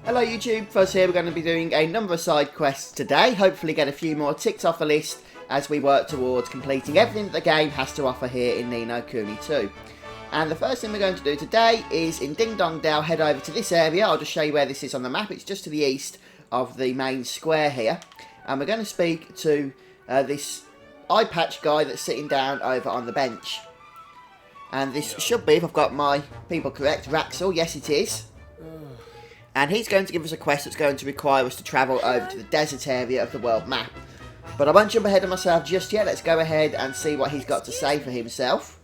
Hello YouTube, first here we're going to be doing a number of side quests today, hopefully get a few more ticked off the list as we work towards completing everything that the game has to offer here in No Kuni II. And the first thing we're going to do today is in Ding Dong Dell, head over to this area. I'll just show you where this is on the map. It's just to the east of the main square here. And we're going to speak to this eye patch guy that's sitting down over on the bench. And this should be, if I've got my people correct, Raxel. Yes, it is. And he's going to give us a quest that's going to require us to travel over to the desert area of the world map. But I won't jump ahead of myself just yet. Let's go ahead and see what he's got to say for himself.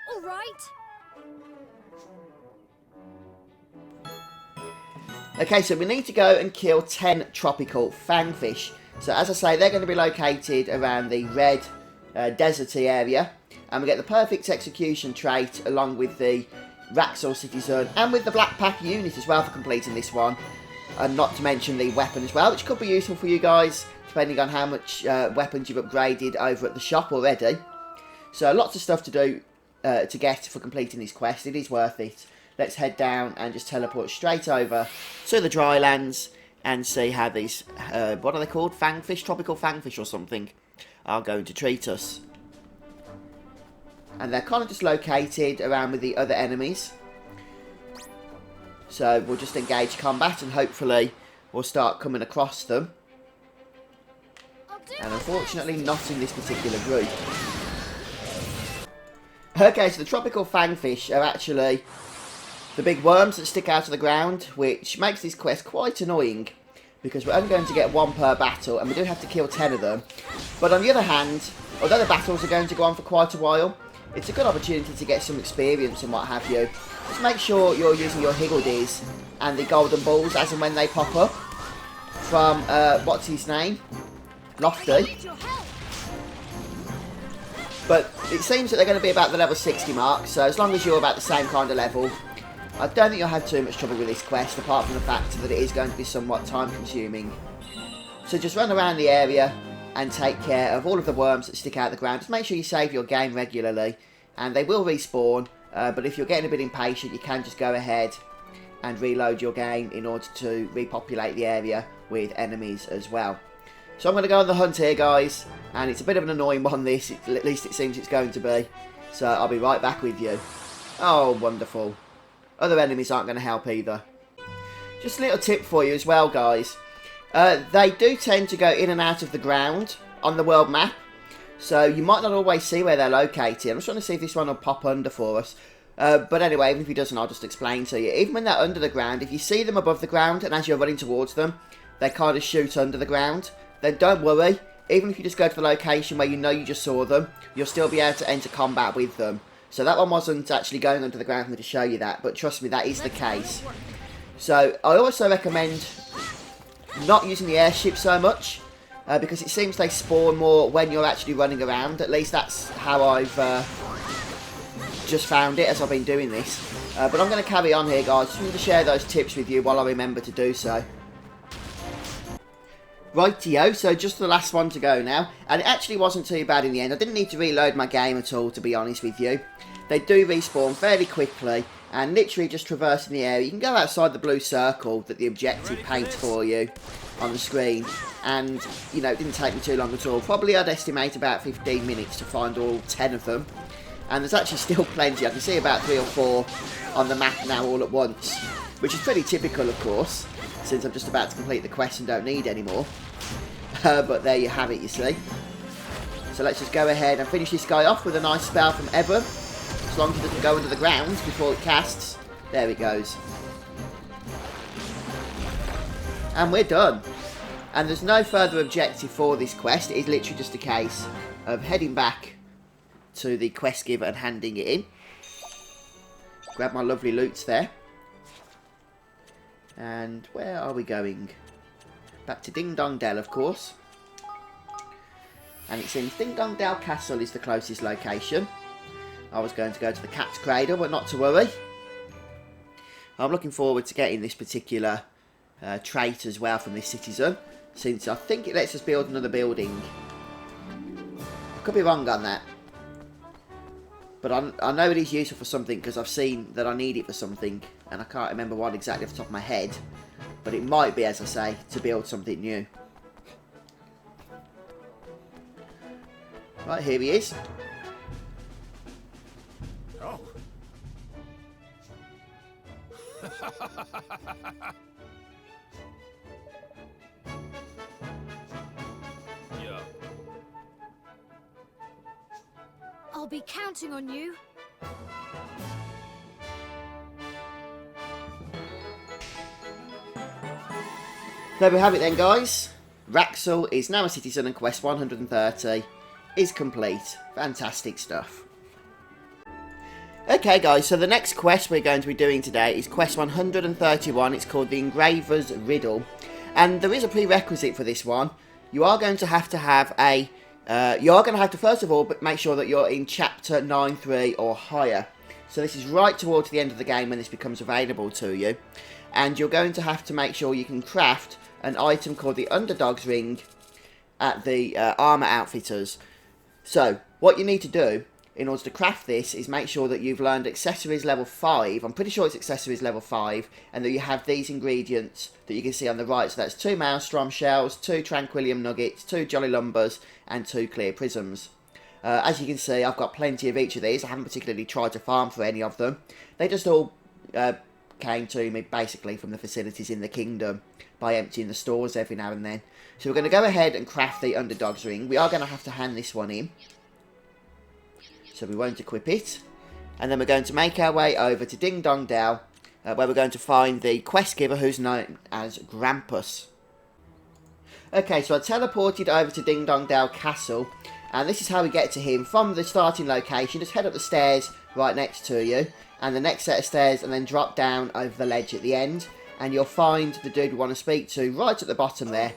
All right. Okay, so we need to go and kill 10 tropical fangfish. So as I say, they're going to be located around the red deserty area. And we get the perfect execution trait along with the Raxel citizen and with the black pack unit as well for completing this one. And not to mention the weapon as well, which could be useful for you guys depending on how much weapons you've upgraded over at the shop already. So lots of stuff to do to get for completing this quest. It is worth it. Let's head down and just teleport straight over to the drylands and see how these, what are they called? Fangfish? Tropical fangfish or something are going to treat us. And they're kind of just located around with the other enemies. So we'll just engage combat and hopefully we'll start coming across them. And unfortunately not in this particular group. Okay, so the tropical fangfish are actually the big worms that stick out of the ground, which makes this quest quite annoying because we're only going to get one per battle and we do have to kill 10 of them. But on the other hand, although the battles are going to go on for quite a while, it's a good opportunity to get some experience and what have you. Just make sure you're using your Higgledies and the golden balls as and when they pop up from, what's his name? Lofty. But it seems that they're going to be about the level 60 mark, so as long as you're about the same kind of level, I don't think you'll have too much trouble with this quest, apart from the fact that it is going to be somewhat time consuming. So just run around the area and take care of all of the worms that stick out the ground. Just make sure you save your game regularly, and they will respawn, but if you're getting a bit impatient, you can just go ahead and reload your game in order to repopulate the area with enemies as well. So I'm going to go on the hunt here, guys, and it's a bit of an annoying one, this, at least it seems it's going to be. So I'll be right back with you. Oh, wonderful. Other enemies aren't going to help either. Just a little tip for you as well, guys. They do tend to go in and out of the ground on the world map. So you might not always see where they're located. I'm just trying to see if this one will pop under for us. But anyway, even if he doesn't, I'll just explain to you. Even when they're under the ground, if you see them above the ground and as you're running towards them, they kind of shoot under the ground, then don't worry. Even if you just go to the location where you know you just saw them, you'll still be able to enter combat with them. So that one wasn't actually going under the ground for me to show you that, but trust me, that is the case. So I also recommend not using the airship so much, because it seems they spawn more when you're actually running around. At least that's how I've just found it as I've been doing this. But I'm going to carry on here, guys. Just wanted to share those tips with you while I remember to do so. Rightio, so just the last one to go now, and it actually wasn't too bad in the end. I didn't need to reload my game at all, to be honest with you. They do respawn fairly quickly, and literally just traversing the area. You can go outside the blue circle that the objective paints for you on the screen, and, you know, it didn't take me too long at all. Probably I'd estimate about 15 minutes to find all 10 of them, and there's actually still plenty. I can see about 3 or 4 on the map now all at once, which is pretty typical, of course, since I'm just about to complete the quest and don't need any more. But there you have it, you see. So let's just go ahead and finish this guy off with a nice spell from Evan. As long as it doesn't go under the ground before it casts. There it goes. And we're done. And there's no further objective for this quest. It is literally just a case of heading back to the quest giver and handing it in. Grab my lovely loots there. And where are we going? Back to Ding Dong Dell, of course. And it seems Ding Dong Dell Castle is the closest location. I was going to go to the Cat's Cradle, but not to worry. I'm looking forward to getting this particular trait as well from this citizen, since I think it lets us build another building. I could be wrong on that. But I know it is useful for something because I've seen that I need it for something, and I can't remember what exactly off the top of my head. But it might be, as I say, to build something new. Right, here he is. Oh. Yeah. I'll be counting on you. There we have it then, guys. Raxel is now a citizen and quest 130 is complete. Fantastic stuff. Okay guys, so the next quest we're going to be doing today is quest 131. It's called the Engraver's Riddle. And there is a prerequisite for this one. You are going to have a... you are going to have to first of all make sure that you're in chapter 9.3 or higher. So this is right towards the end of the game when this becomes available to you. And you're going to have to make sure you can craft an item called the Underdog's Ring at the Armour Outfitters. So, what you need to do in order to craft this is make sure that you've learned accessories level 5. I'm pretty sure it's accessories level 5. And that you have these ingredients that you can see on the right. So that's 2 Maelstrom Shells, 2 Tranquillium Nuggets, 2 Jolly Lumbers, and 2 Clear Prisms. As you can see, I've got plenty of each of these. I haven't particularly tried to farm for any of them. They just all came to me basically from the facilities in the kingdom by emptying the stores every now and then. So we're going to go ahead and craft the Underdog's Ring. We are going to have to hand this one in, so we won't equip it. And then we're going to make our way over to Ding Dong Dell, where we're going to find the quest giver who's known as Grampus. Okay, so I teleported over to Ding Dong Dell Castle, and this is how we get to him from the starting location. Just head up the stairs right next to you, and the next set of stairs, and then drop down over the ledge at the end, and you'll find the dude we want to speak to right at the bottom there.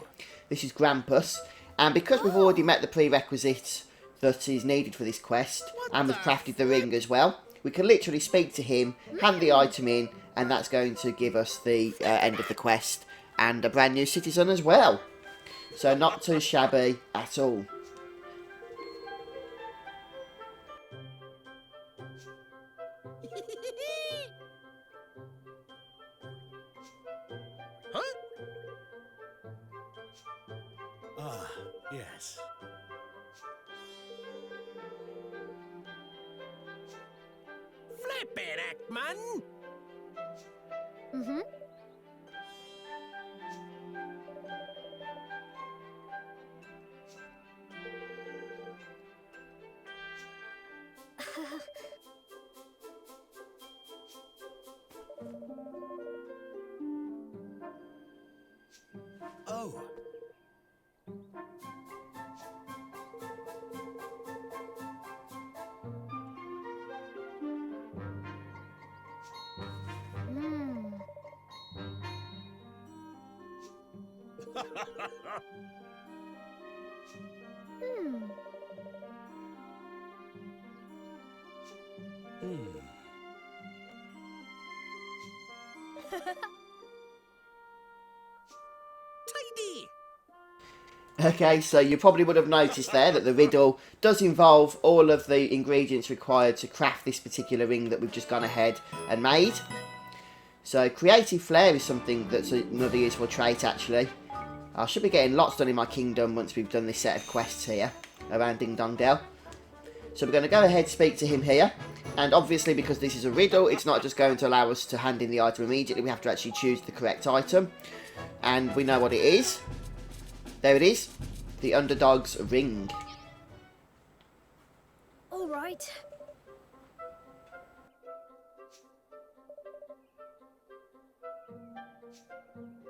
This is Grampus, and because we've already met the prerequisite that is needed for this quest, and we've crafted the ring as well, we can literally speak to him, hand the item in, and that's going to give us the end of the quest, and a brand new citizen as well. So not too shabby at all. Huh? Ah, yes. Flip it, Ackman! Mm-hmm. Oh. Mm. Hmm. Tidy! Okay, so you probably would have noticed there that the riddle does involve all of the ingredients required to craft this particular ring that we've just gone ahead and made. So creative flair is something that's another useful trait actually. I should be getting lots done in my kingdom once we've done this set of quests here around Ding Dong Dell. So we're going to go ahead and speak to him here. And obviously because this is a riddle, it's not just going to allow us to hand in the item immediately. We have to actually choose the correct item. And we know what it is. There it is. The Underdog's Ring. All right.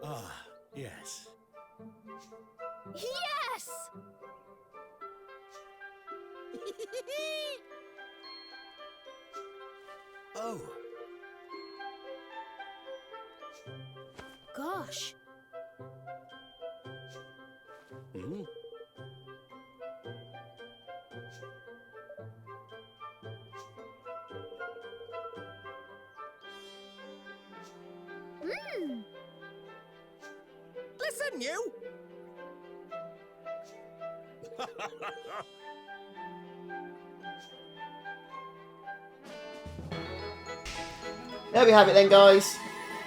Ah, yes. Yes! Oh. Gosh. Hmm? Mm. seen you. There we have it then, guys.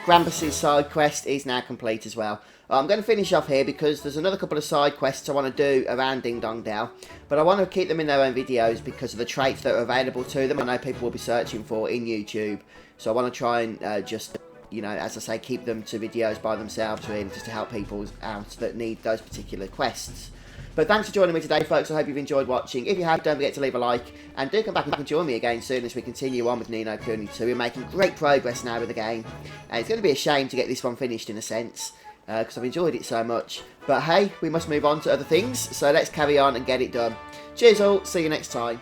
Grampus's side quest is now complete as well. I'm going to finish off here because there's another couple of side quests I want to do around Ding Dong Dell. But I want to keep them in their own videos because of the traits that are available to them. I know people will be searching for in YouTube. So I want to try and just, you know, as I say, keep them to videos by themselves, really, just to help people out that need those particular quests. But thanks for joining me today, folks. I hope you've enjoyed watching. If you have, don't forget to leave a like. And do come back and join me again soon as we continue on with No Kuni II. We're making great progress now with the game. And it's going to be a shame to get this one finished, in a sense, because I've enjoyed it so much. But hey, we must move on to other things. So let's carry on and get it done. Cheers all. See you next time.